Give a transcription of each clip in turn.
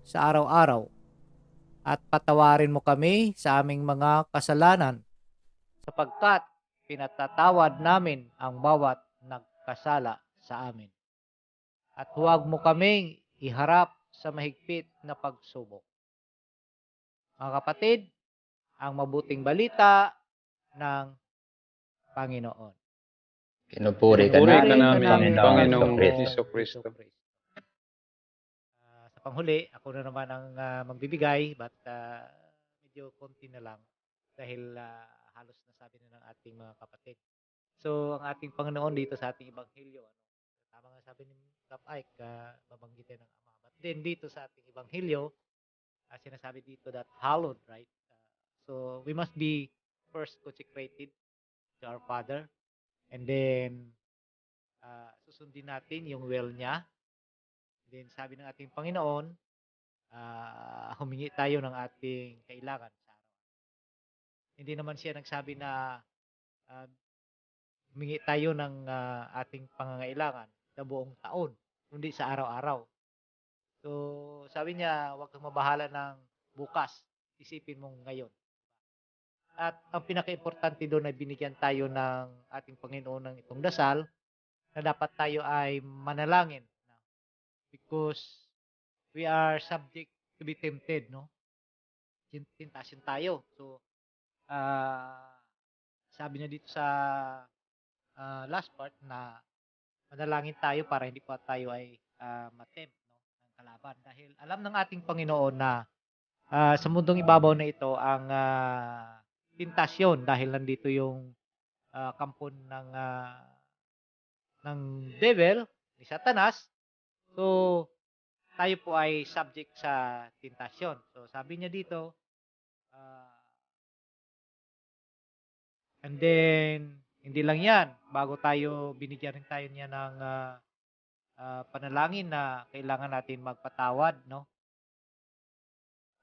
sa araw-araw at patawarin mo kami sa aming mga kasalanan sapagkat pinatatawad namin ang bawat nagkasala sa amin. At huwag mo kaming iharap sa mahigpit na pagsubok. Mga kapatid, ang mabuting balita ng Panginoon. Pinupuri ka Pinupuri ka namin, namin, Panginoong Panginoong Kristo. Hesukristo. Sa panghuli, ako na naman ang magbibigay but medyo konti na lang dahil halos nasabi na ng ating mga kapatid. So, ang ating Panginoon dito sa ating Ebanghelyo, tama nga sabi ni Kap Ike, babanggitin ng Ama. But then dito sa ating Ebanghelyo, sinasabi dito that hallowed, right? So, we must be first consecrated to our Father and then susundin natin yung will niya. Then sabi ng ating Panginoon, humingi tayo ng ating kailangan sa araw. Hindi naman siya nagsabi na humingi tayo ng ating pangangailangan sa buong taon, kundi sa araw-araw. So, sabi niya, huwag kang mabahala ng bukas. Isipin mong ngayon. At ang pinaka-importante doon ay binigyan tayo ng ating Panginoon ng itong dasal na dapat tayo ay manalangin. Because we are subject to be tempted, no? Tintasyon tayo. So, sabi niya dito sa last part na manalangin tayo para hindi pa tayo ay matempt, no, ng kalaban. Dahil alam ng ating Panginoon na sa mundong ibabaw na ito ang tentasyon dahil nandito yung kampo ng devil, ni Satanas. So, tayo po ay subject sa tentasyon. So, sabi niya dito, and then, hindi lang yan. Bago tayo, binigyan rin tayo niya ng panalangin na kailangan natin magpatawad, no?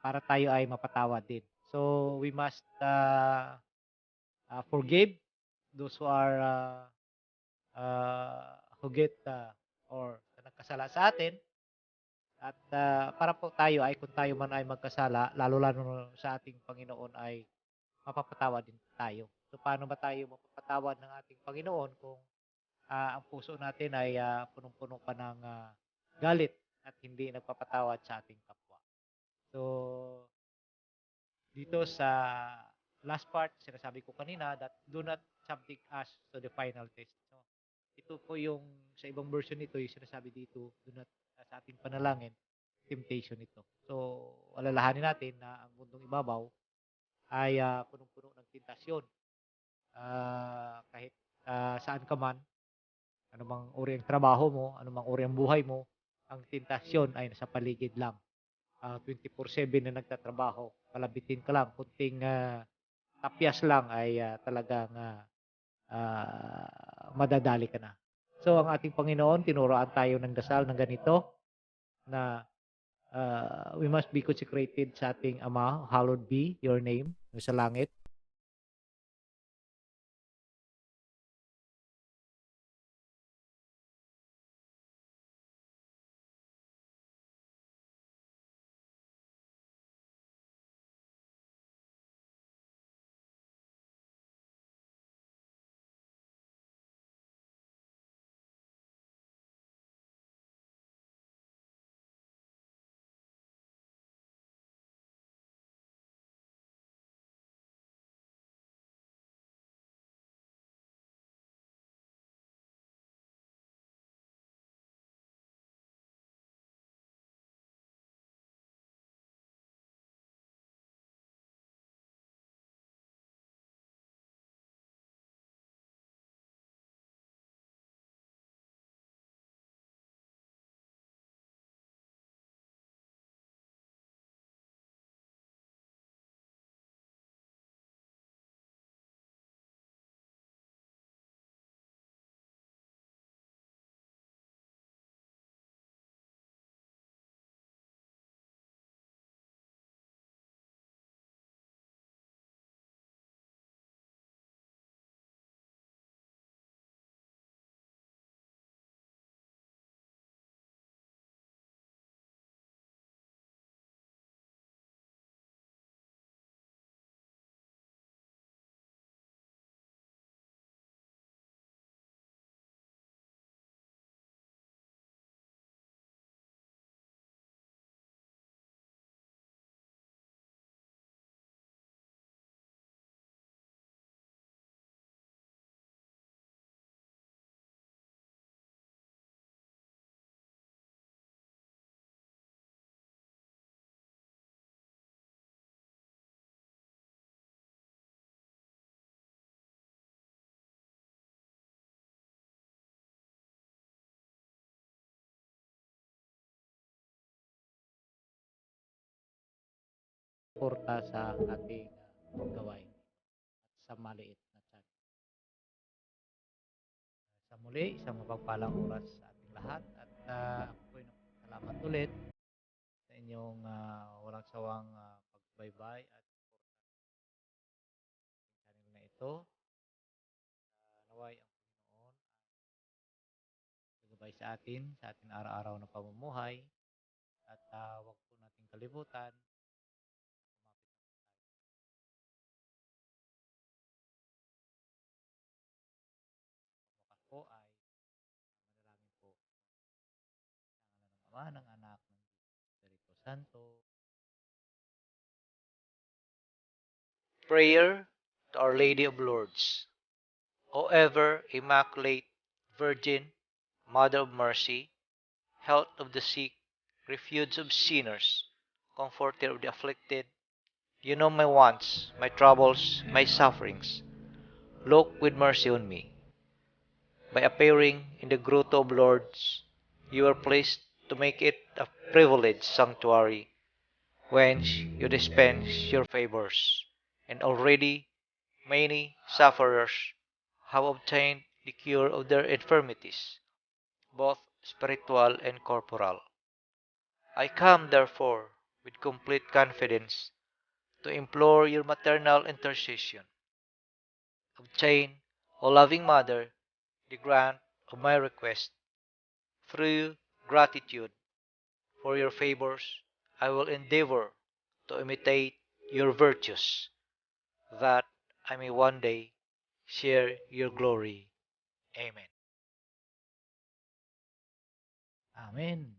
Para tayo ay mapatawad din. So, we must forgive those who are who get or nagkasala sa atin. At para po tayo ay kung tayo man ay magkasala, lalo-lalo sa ating Panginoon ay mapapatawad din tayo. So, paano ba tayo mapapatawad ng ating Panginoon kung ang puso natin ay punong-puno pa ng galit at hindi nagpapatawad sa ating kapwa? So, dito sa last part, sinasabi ko kanina that do not subject us to the final test. So, ito po yung sa ibang version nito, yung sinasabi dito, do not sa ating panalangin, temptation ito. So, alalahanin natin na ang mundong ibabaw ay punong-puno ng tentasyon. Kahit saan ka man, anumang uri ang trabaho mo, anumang uri ang buhay mo, ang tentasyon ay nasa paligid lang. 24/7 na nagtatrabaho, palabitin ka lang, kunting tapyas lang ay talagang madadali ka na. So, ang ating Panginoon, tinuruan tayo ng dasal ng ganito na we must be consecrated sa ating Ama, hallowed be your name sa langit. suporta sa ating gawain at sa maliit na tiyan. Sa muli, isang mapagpalang oras sa ating lahat at ako'y salamat ulit sa inyong walang sawang pagsubaybay at channel na ito. Naway ang Panginoon gabay sa ating araw-araw na pamumuhay at wag po nating kalimutan bukas po ay manalangin po sa ngalan ng Ama, ng Anak, ng Espiritu Santo. Prayer to Our Lady of Lourdes. O ever Immaculate Virgin, Mother of Mercy, Health of the sick, Refuge of sinners, Comforter of the afflicted, you know my wants, my troubles, my sufferings. Look with mercy on me. By appearing in the Grotto of Lourdes, you are pleased to make it a privileged sanctuary whence you dispense your favors, and already many sufferers have obtained the cure of their infirmities, both spiritual and corporal. I come, therefore, with complete confidence to implore your maternal intercession. Obtain, O loving Mother, the grant of my request. Through gratitude for your favors, I will endeavor to imitate your virtues, that I may one day share your glory. Amen. Amen.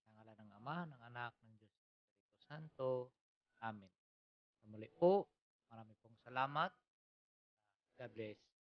Sa ngalan ng Ama, ng Anak, ng Diyos Espiritu Santo. Amen. Muli po, marami pong salamat. God bless.